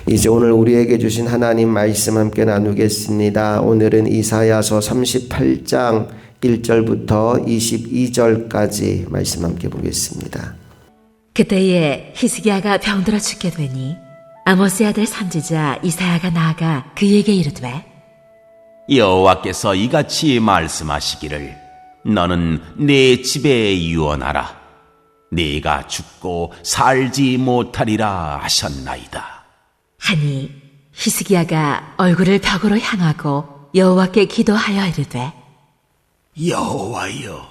이제 오늘 우리에게 주신 하나님 말씀 함께 나누겠습니다. 오늘은 이사야서 38장 1절부터 22절까지 말씀 함께 보겠습니다. 그때에 히스기야가 병들어 죽게 되니 아모스의 아들 선지자 이사야가 나아가 그에게 이르되 여호와께서 이같이 말씀하시기를 너는 내 집에 유언하라. 네가 죽고 살지 못하리라 하셨나이다. 하니 히스기야가 얼굴을 벽으로 향하고 여호와께 기도하여 이르되 여호와여,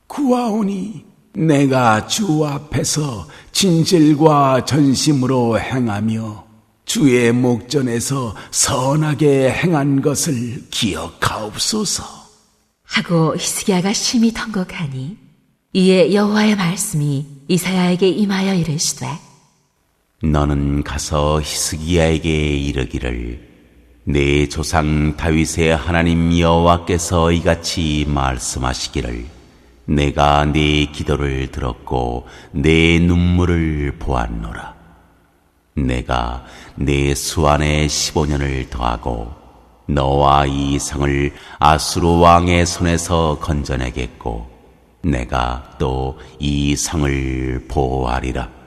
구하오니 내가 주 앞에서 진실과 전심으로 행하며 주의 목전에서 선하게 행한 것을 기억하옵소서. 하고 히스기야가 심히 통곡하니 이에 여호와의 말씀이 이사야에게 임하여 이르시되 너는 가서 히스기야에게 이르기를 내 조상 다윗의 하나님 여호와께서 이같이 말씀하시기를 내가 네 기도를 들었고 내 눈물을 보았노라. 내가 내 수완에 15년을 더하고 너와 이 성을 아수르 왕의 손에서 건져내겠고 내가 또 이 성을 보호하리라.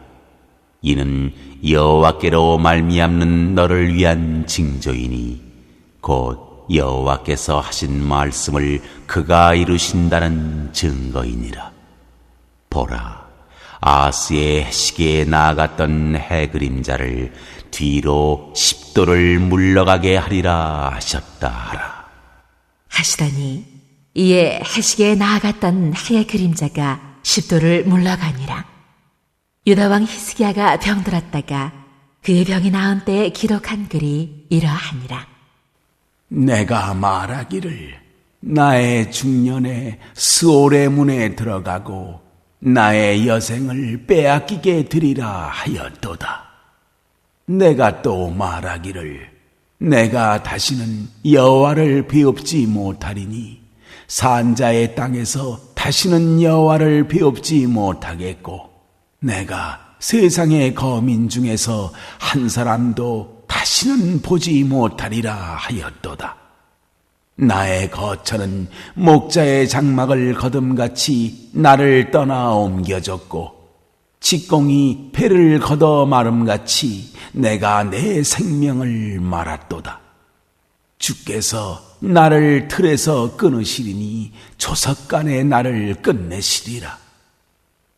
이는 여호와께로 말미암는 너를 위한 징조이니 곧 여호와께서 하신 말씀을 그가 이루신다는 증거이니라. 보라, 아스의 해시계에 나아갔던 해 그림자를 뒤로 10도를 물러가게 하리라 하셨다 하라. 하시더니 이에 해시계에 나아갔던 해의 그림자가 10도를 물러가니라. 유다왕 히스기야가 병들었다가 그의 병이 나은 때에 기록한 글이 이러하니라. 내가 말하기를 나의 중년에 스올의 문에 들어가고 나의 여생을 빼앗기게 되리라 하였도다. 내가 또 말하기를 내가 다시는 여호와를 배웁지 못하리니 산자의 땅에서 다시는 여호와를 배웁지 못하겠고 내가 세상의 거민 중에서 한 사람도 다시는 보지 못하리라 하였도다. 나의 거처는 목자의 장막을 거둠같이 나를 떠나 옮겨졌고 직공이 배를 걷어 마름같이 내가 내 생명을 말았도다. 주께서 나를 틀에서 끊으시리니 초석간에 나를 끝내시리라.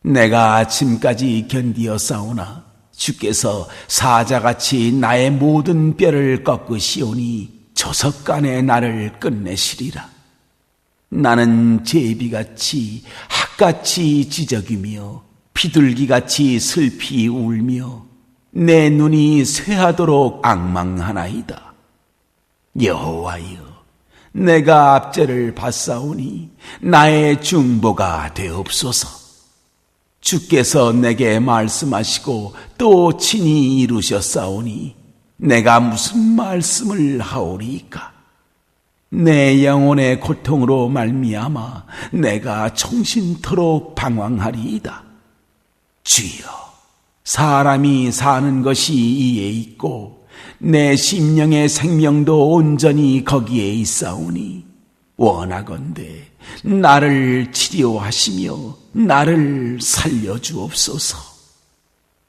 내가 아침까지 견디어 싸우나 주께서 사자같이 나의 모든 뼈를 꺾으시오니 초석간에 나를 끝내시리라. 나는 제비같이 학같이 지저귀며 비둘기같이 슬피 울며 내 눈이 쇠하도록 앙망하나이다. 여호와여, 내가 압제를 받사오니 나의 중보가 되옵소서. 주께서 내게 말씀하시고 또 친히 이루셨사오니 내가 무슨 말씀을 하오리이까. 내 영혼의 고통으로 말미암아 내가 총신토록 방황하리이다. 주여, 사람이 사는 것이 이에 있고 내 심령의 생명도 온전히 거기에 있사오니 원하건대 나를 치료하시며 나를 살려주옵소서.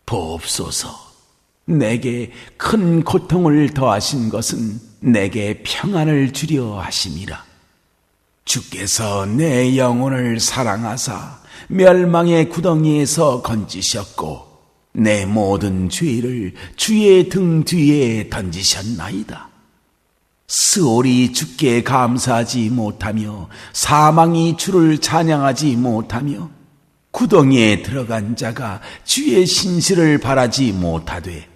보옵소서. 내게 큰 고통을 더하신 것은 내게 평안을 주려 하심이라. 주께서 내 영혼을 사랑하사 멸망의 구덩이에서 건지셨고 내 모든 죄를 주의 등 뒤에 던지셨나이다. 스올이 주께 감사하지 못하며 사망이 주를 찬양하지 못하며 구덩이에 들어간 자가 주의 신실을 바라지 못하되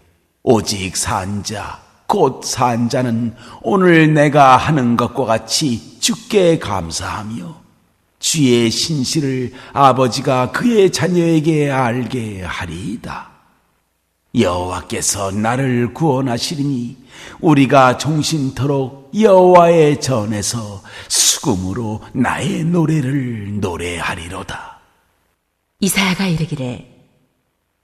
오직 산자 곧 산자는 오늘 내가 하는 것과 같이 주께 감사하며 주의 신실을 아버지가 그의 자녀에게 알게 하리이다. 여호와께서 나를 구원하시리니 우리가 종신토록 여호와의 전에서 수금으로 나의 노래를 노래하리로다. 이사야가 이르기를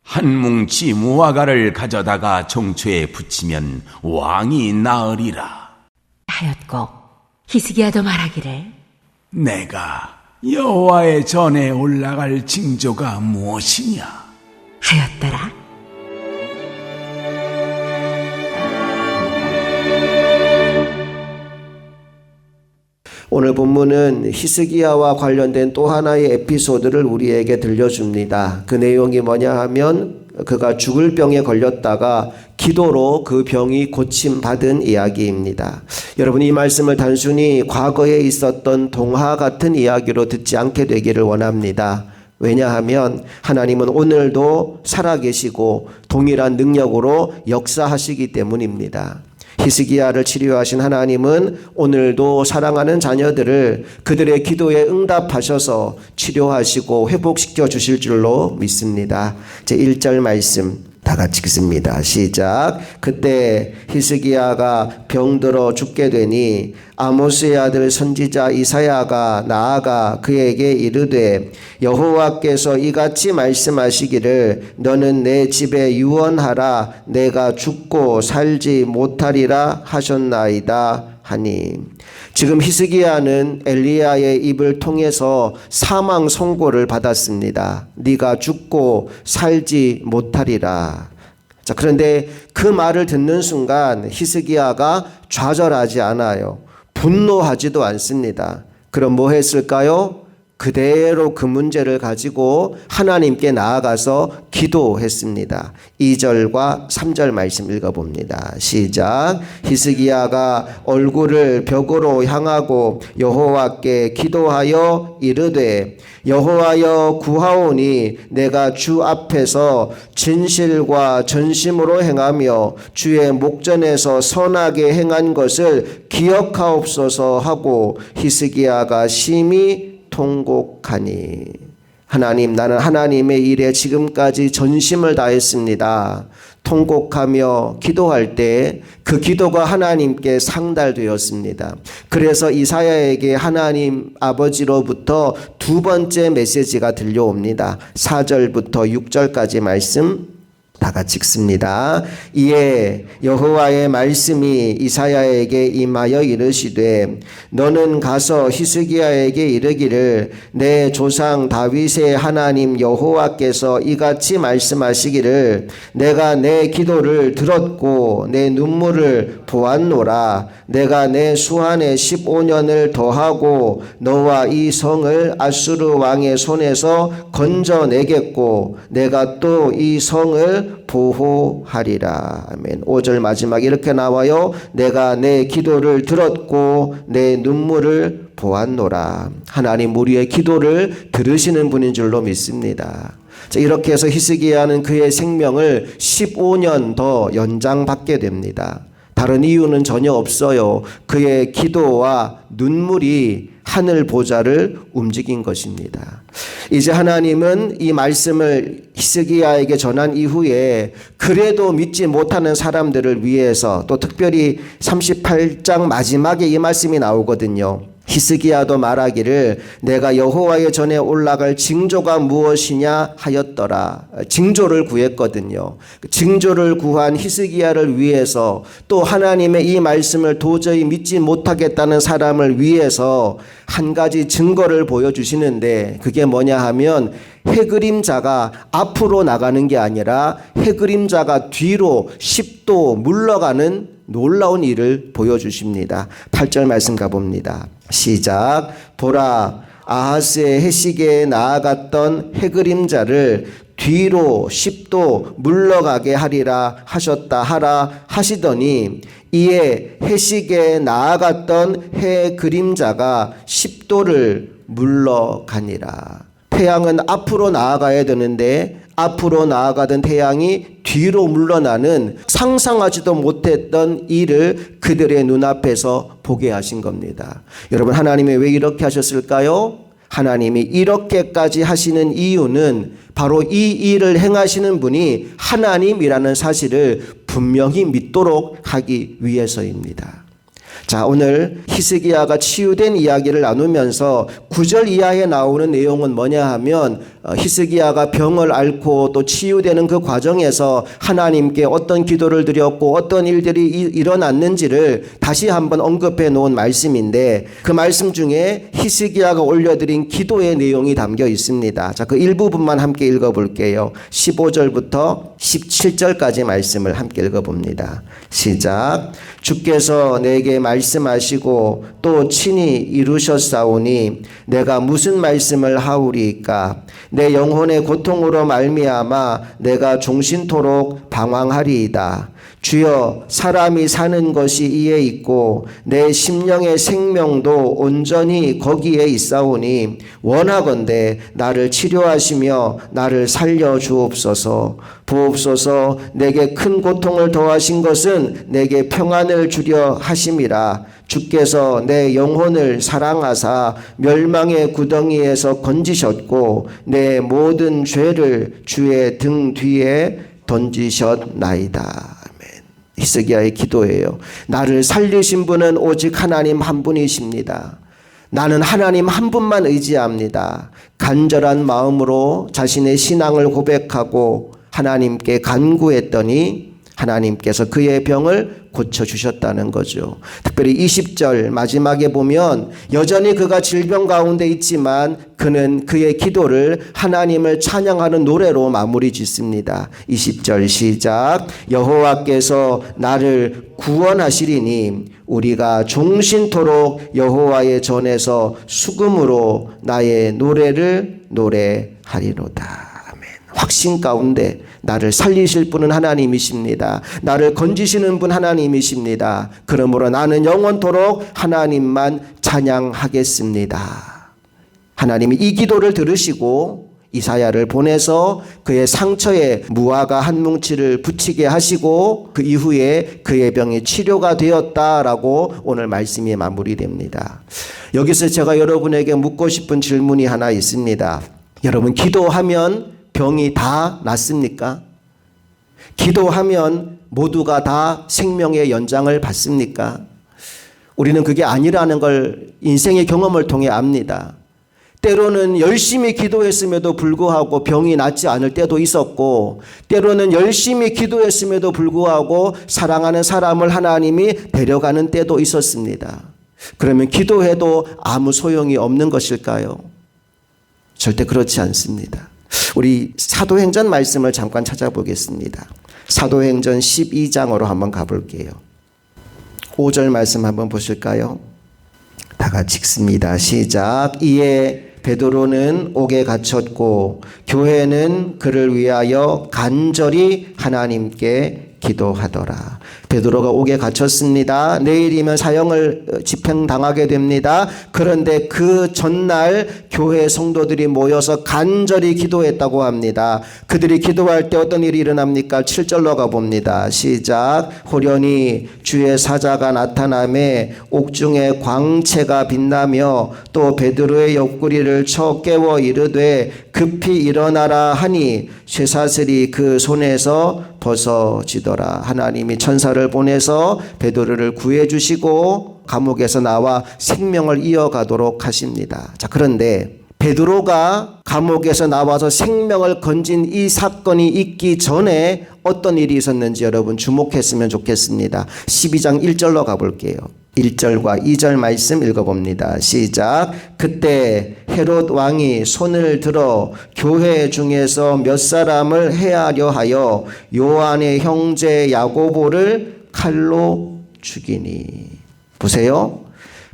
한 뭉치 무화과를 가져다가 종초에 붙이면 왕이 나으리라. 하였고 히스기야도 말하기를 내가 여호와의 전에 올라갈 징조가 무엇이냐? 하였더라. 오늘 본문은 히스기야와 관련된 또 하나의 에피소드를 우리에게 들려줍니다. 그 내용이 뭐냐 하면 그가 죽을 병에 걸렸다가 기도로 그 병이 고침받은 이야기입니다. 여러분, 이 말씀을 단순히 과거에 있었던 동화 같은 이야기로 듣지 않게 되기를 원합니다. 왜냐하면 하나님은 오늘도 살아계시고 동일한 능력으로 역사하시기 때문입니다. 히스기야를 치료하신 하나님은 오늘도 사랑하는 자녀들을 그들의 기도에 응답하셔서 치료하시고 회복시켜 주실 줄로 믿습니다. 제 1절 말씀 다 같이 읽습니다. 시작. 그때 히스기야가 병들어 죽게 되니 아모스의 아들 선지자 이사야가 나아가 그에게 이르되 여호와께서 이같이 말씀하시기를 너는 내 집에 유언하라 내가 죽고 살지 못하리라 하셨나이다 하니. 지금 히스기야는 엘리야의 입을 통해서 사망 선고를 받았습니다. 네가 죽고 살지 못하리라. 자, 그런데 그 말을 듣는 순간 히스기야가 좌절하지 않아요. 분노하지도 않습니다. 그럼 뭐 했을까요? 그대로 그 문제를 가지고 하나님께 나아가서 기도했습니다. 2절과 3절 말씀 읽어봅니다. 시작. 히스기야가 얼굴을 벽으로 향하고 여호와께 기도하여 이르되 여호와여 구하오니 내가 주 앞에서 진실과 전심으로 행하며 주의 목전에서 선하게 행한 것을 기억하옵소서 하고 히스기야가 심히 통곡하니. 하나님, 나는 하나님의 일에 지금까지 전심을 다했습니다. 통곡하며 기도할 때 그 기도가 하나님께 상달되었습니다. 그래서 이사야에게 하나님 아버지로부터 두 번째 메시지가 들려옵니다. 4절부터 6절까지 말씀 다 같이 읽습니다. 이에 여호와의 말씀이 이사야에게 임하여 이르시되 너는 가서 히스기야에게 이르기를 내 조상 다윗의 하나님 여호와께서 이같이 말씀하시기를 내가 내 기도를 들었고 내 눈물을 보았노라. 내가 내 수한에 15년을 더하고 너와 이 성을 아수르 왕의 손에서 건져내겠고 내가 또 이 성을 보호하리라. 아멘. 5절 마지막 이렇게 나와요. 내가 내 기도를 들었고 내 눈물을 보았노라. 하나님 우리의 기도를 들으시는 분인 줄로 믿습니다. 자, 이렇게 해서 히스기야는 그의 생명을 15년 더 연장받게 됩니다. 다른 이유는 전혀 없어요. 그의 기도와 눈물이 하늘 보좌를 움직인 것입니다. 이제 하나님은 이 말씀을 히스기야에게 전한 이후에 그래도 믿지 못하는 사람들을 위해서 또 특별히 38장 마지막에 이 말씀이 나오거든요. 히스기야도 말하기를 내가 여호와의 전에 올라갈 징조가 무엇이냐 하였더라. 징조를 구했거든요. 징조를 구한 히스기야를 위해서 또 하나님의 이 말씀을 도저히 믿지 못하겠다는 사람을 위해서 한 가지 증거를 보여주시는데 그게 뭐냐 하면 해그림자가 앞으로 나가는 게 아니라 해그림자가 뒤로 10도 물러가는 놀라운 일을 보여주십니다. 8절 말씀 가봅니다. 시작. 보라, 아하스의 해시계에 나아갔던 해그림자를 뒤로 10도 물러가게 하리라 하셨다 하라 하시더니 이에 해시계에 나아갔던 해 그림자가 10도를 물러가니라. 태양은 앞으로 나아가야 되는데 앞으로 나아가던 태양이 뒤로 물러나는 상상하지도 못했던 일을 그들의 눈앞에서 보게 하신 겁니다. 여러분, 하나님이 왜 이렇게 하셨을까요? 하나님이 이렇게까지 하시는 이유는 바로 이 일을 행하시는 분이 하나님이라는 사실을 분명히 믿도록 하기 위해서입니다. 자, 오늘 히스기야가 치유된 이야기를 나누면서 9절 이하에 나오는 내용은 뭐냐 하면 히스기야가 병을 앓고 또 치유되는 그 과정에서 하나님께 어떤 기도를 드렸고 어떤 일들이 일어났는지를 다시 한번 언급해 놓은 말씀인데, 그 말씀 중에 히스기야가 올려드린 기도의 내용이 담겨 있습니다. 자, 그 일부분만 함께 읽어볼게요. 15절부터 17절까지 말씀을 함께 읽어봅니다. 시작. 주께서 내게 말씀하시고 또 친히 이루셨사오니 내가 무슨 말씀을 하오리이까. 내 영혼의 고통으로 말미암아 내가 종신토록 방황하리이다. 주여, 사람이 사는 것이 이에 있고 내 심령의 생명도 온전히 거기에 있사오니 원하건대 나를 치료하시며 나를 살려 주옵소서. 부옵소서. 내게 큰 고통을 더하신 것은 내게 평안을 주려 하심이라. 주께서 내 영혼을 사랑하사 멸망의 구덩이에서 건지셨고 내 모든 죄를 주의 등 뒤에 던지셨나이다. 히스기야의 기도예요. 나를 살리신 분은 오직 하나님 한 분이십니다. 나는 하나님 한 분만 의지합니다. 간절한 마음으로 자신의 신앙을 고백하고 하나님께 간구했더니 하나님께서 그의 병을 고쳐주셨다는 거죠. 특별히 20절 마지막에 보면 여전히 그가 질병 가운데 있지만 그는 그의 기도를 하나님을 찬양하는 노래로 마무리 짓습니다. 20절 시작. 여호와께서 나를 구원하시리니 우리가 종신토록 여호와의 전에서 수금으로 나의 노래를 노래하리로다. 확신 가운데 나를 살리실 분은 하나님이십니다. 나를 건지시는 분 하나님이십니다. 그러므로 나는 영원토록 하나님만 찬양하겠습니다. 하나님이 이 기도를 들으시고 이사야를 보내서 그의 상처에 무화과 한 뭉치를 붙이게 하시고 그 이후에 그의 병이 치료가 되었다라고 오늘 말씀이 마무리됩니다. 여기서 제가 여러분에게 묻고 싶은 질문이 하나 있습니다. 여러분, 기도하면 병이 다 낫습니까? 기도하면 모두가 다 생명의 연장을 받습니까? 우리는 그게 아니라는 걸 인생의 경험을 통해 압니다. 때로는 열심히 기도했음에도 불구하고 병이 낫지 않을 때도 있었고, 때로는 열심히 기도했음에도 불구하고 사랑하는 사람을 하나님이 데려가는 때도 있었습니다. 그러면 기도해도 아무 소용이 없는 것일까요? 절대 그렇지 않습니다. 우리 사도행전 말씀을 잠깐 찾아보겠습니다. 사도행전 12장으로 한번 가볼게요. 5절 말씀 한번 보실까요? 다 같이 읽습니다. 시작. 이에 베드로는 옥에 갇혔고 교회는 그를 위하여 간절히 하나님께 기도하더라. 베드로가 옥에 갇혔습니다. 내일이면 사형을 집행당하게 됩니다. 그런데 그 전날 교회 성도들이 모여서 간절히 기도했다고 합니다. 그들이 기도할 때 어떤 일이 일어납니까? 7절로 가봅니다. 시작. 호련히 주의 사자가 나타나매 옥중에 광채가 빛나며 또 베드로의 옆구리를 쳐 깨워 이르되 급히 일어나라 하니 쇠사슬이 그 손에서 벗어지더라. 하나님이 천사를 보내서 베드로를 구해 주시고 감옥에서 나와 생명을 이어가도록 하십니다. 자, 그런데 베드로가 감옥에서 나와서 생명을 건진 이 사건이 있기 전에 어떤 일이 있었는지 여러분 주목했으면 좋겠습니다. 12장 1절로 가볼게요. 1절과 2절 말씀 읽어봅니다. 시작. 그때 헤롯 왕이 손을 들어 교회 중에서 몇 사람을 해하려 하여 요한의 형제 야고보를 칼로 죽이니. 보세요.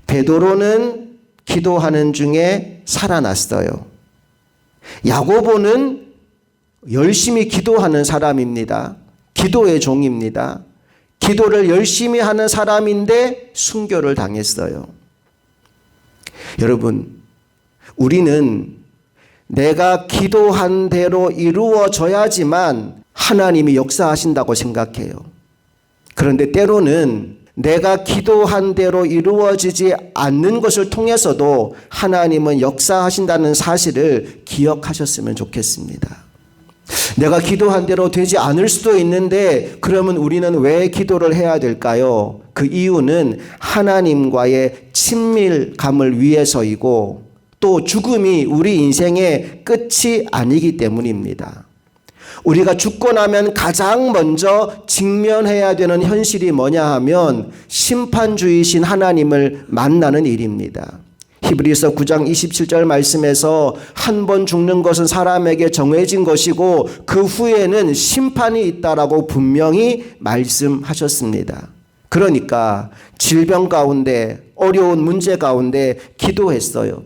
베드로는 기도하는 중에 살아났어요. 야고보는 열심히 기도하는 사람입니다. 기도의 종입니다. 기도를 열심히 하는 사람인데 순교를 당했어요. 여러분, 우리는 내가 기도한 대로 이루어져야지만 하나님이 역사하신다고 생각해요. 그런데 때로는 내가 기도한 대로 이루어지지 않는 것을 통해서도 하나님은 역사하신다는 사실을 기억하셨으면 좋겠습니다. 내가 기도한 대로 되지 않을 수도 있는데 그러면 우리는 왜 기도를 해야 될까요? 그 이유는 하나님과의 친밀감을 위해서이고 또 죽음이 우리 인생의 끝이 아니기 때문입니다. 우리가 죽고 나면 가장 먼저 직면해야 되는 현실이 뭐냐 하면 심판주이신 하나님을 만나는 일입니다. 히브리서 9장 27절 말씀에서 한 번 죽는 것은 사람에게 정해진 것이고 그 후에는 심판이 있다라고 분명히 말씀하셨습니다. 그러니까 질병 가운데 어려운 문제 가운데 기도했어요.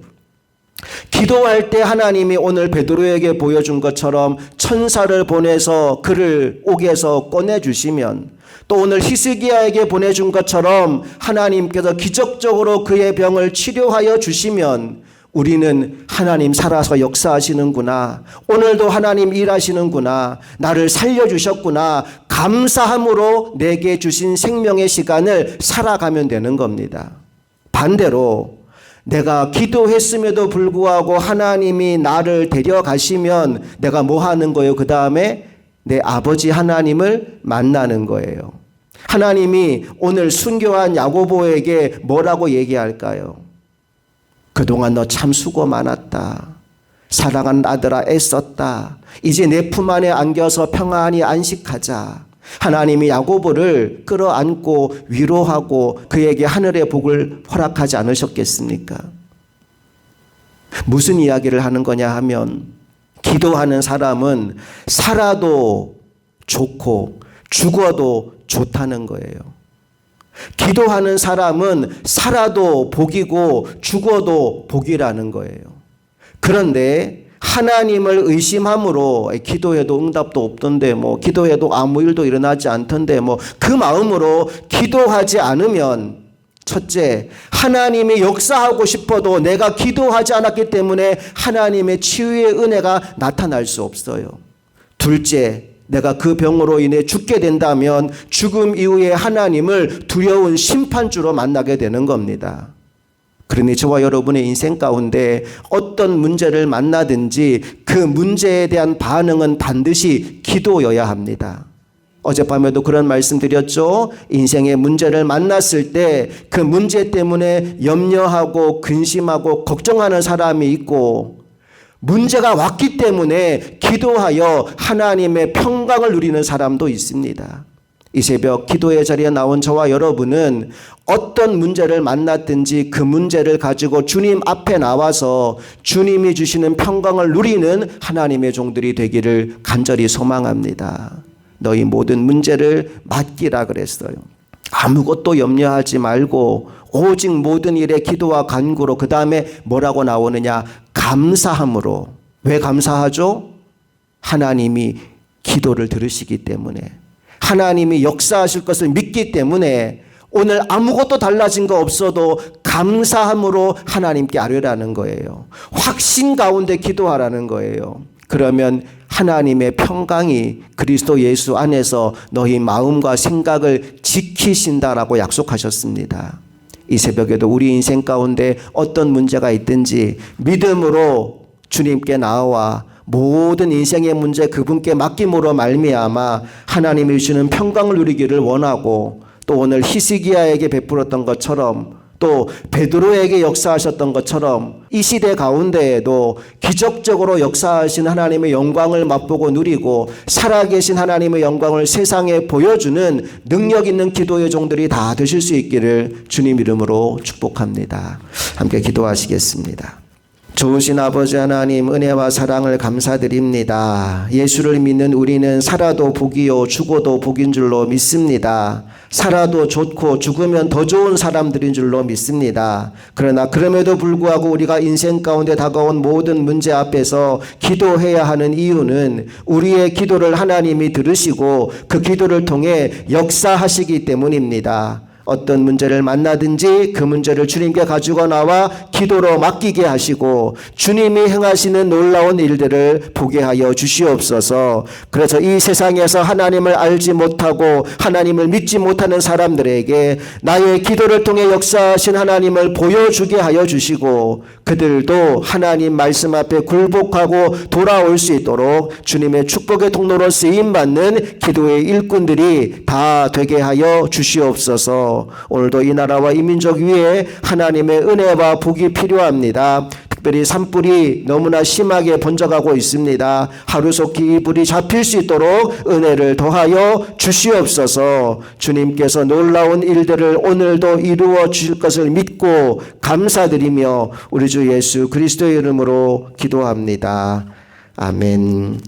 기도할 때 하나님이 오늘 베드로에게 보여준 것처럼 천사를 보내서 그를 옥에서 꺼내주시면 또 오늘 히스기야에게 보내준 것처럼 하나님께서 기적적으로 그의 병을 치료하여 주시면 우리는 하나님 살아서 역사하시는구나, 오늘도 하나님 일하시는구나, 나를 살려주셨구나, 감사함으로 내게 주신 생명의 시간을 살아가면 되는 겁니다. 반대로 내가 기도했음에도 불구하고 하나님이 나를 데려가시면 내가 뭐 하는 거예요? 그 다음에 내 아버지 하나님을 만나는 거예요. 하나님이 오늘 순교한 야고보에게 뭐라고 얘기할까요? 그동안 너 참 수고 많았다. 사랑하는 아들아 애썼다. 이제 내 품 안에 안겨서 평안히 안식하자. 하나님이 야고보를 끌어안고 위로하고 그에게 하늘의 복을 허락하지 않으셨겠습니까? 무슨 이야기를 하는 거냐 하면 기도하는 사람은 살아도 좋고 죽어도 좋다는 거예요. 기도하는 사람은 살아도 복이고 죽어도 복이라는 거예요. 그런데 하나님을 의심함으로 기도해도 응답도 없던데 기도해도 아무 일도 일어나지 않던데 그 마음으로 기도하지 않으면 첫째, 하나님이 역사하고 싶어도 내가 기도하지 않았기 때문에 하나님의 치유의 은혜가 나타날 수 없어요. 둘째, 내가 그 병으로 인해 죽게 된다면 죽음 이후에 하나님을 두려운 심판주로 만나게 되는 겁니다. 그러니 저와 여러분의 인생 가운데 어떤 문제를 만나든지 그 문제에 대한 반응은 반드시 기도여야 합니다. 어젯밤에도 그런 말씀 드렸죠. 인생의 문제를 만났을 때 그 문제 때문에 염려하고 근심하고 걱정하는 사람이 있고 문제가 왔기 때문에 기도하여 하나님의 평강을 누리는 사람도 있습니다. 이 새벽 기도의 자리에 나온 저와 여러분은 어떤 문제를 만났든지 그 문제를 가지고 주님 앞에 나와서 주님이 주시는 평강을 누리는 하나님의 종들이 되기를 간절히 소망합니다. 너희 모든 문제를 맡기라 그랬어요. 아무것도 염려하지 말고 오직 모든 일에 기도와 간구로, 그 다음에 뭐라고 나오느냐? 감사함으로. 왜 감사하죠? 하나님이 기도를 들으시기 때문에, 하나님이 역사하실 것을 믿기 때문에 오늘 아무것도 달라진 거 없어도 감사함으로 하나님께 아뢰라는 거예요. 확신 가운데 기도하라는 거예요. 그러면 하나님의 평강이 그리스도 예수 안에서 너희 마음과 생각을 지키신다라고 약속하셨습니다. 이 새벽에도 우리 인생 가운데 어떤 문제가 있든지 믿음으로 주님께 나와 모든 인생의 문제 그분께 맡김으로 말미암아 하나님이 주시는 평강을 누리기를 원하고, 또 오늘 히스기야에게 베풀었던 것처럼 또 베드로에게 역사하셨던 것처럼 이 시대 가운데에도 기적적으로 역사하신 하나님의 영광을 맛보고 누리고 살아계신 하나님의 영광을 세상에 보여주는 능력 있는 기도의 종들이 다 되실 수 있기를 주님 이름으로 축복합니다. 함께 기도하시겠습니다. 좋으신 아버지 하나님, 은혜와 사랑을 감사드립니다. 예수를 믿는 우리는 살아도 복이요 죽어도 복인 줄로 믿습니다. 살아도 좋고 죽으면 더 좋은 사람들인 줄로 믿습니다. 그러나 그럼에도 불구하고 우리가 인생 가운데 다가온 모든 문제 앞에서 기도해야 하는 이유는 우리의 기도를 하나님이 들으시고 그 기도를 통해 역사하시기 때문입니다. 어떤 문제를 만나든지 그 문제를 주님께 가지고 나와 기도로 맡기게 하시고 주님이 행하시는 놀라운 일들을 보게 하여 주시옵소서. 그래서 이 세상에서 하나님을 알지 못하고 하나님을 믿지 못하는 사람들에게 나의 기도를 통해 역사하신 하나님을 보여주게 하여 주시고 그들도 하나님 말씀 앞에 굴복하고 돌아올 수 있도록 주님의 축복의 통로로 쓰임받는 기도의 일꾼들이 다 되게 하여 주시옵소서. 오늘도 이 나라와 이 민족 위에 하나님의 은혜와 복이 필요합니다. 특별히 산불이 너무나 심하게 번져가고 있습니다. 하루속히 이 불이 잡힐 수 있도록 은혜를 더하여 주시옵소서. 주님께서 놀라운 일들을 오늘도 이루어 주실 것을 믿고 감사드리며 우리 주 예수 그리스도의 이름으로 기도합니다. 아멘.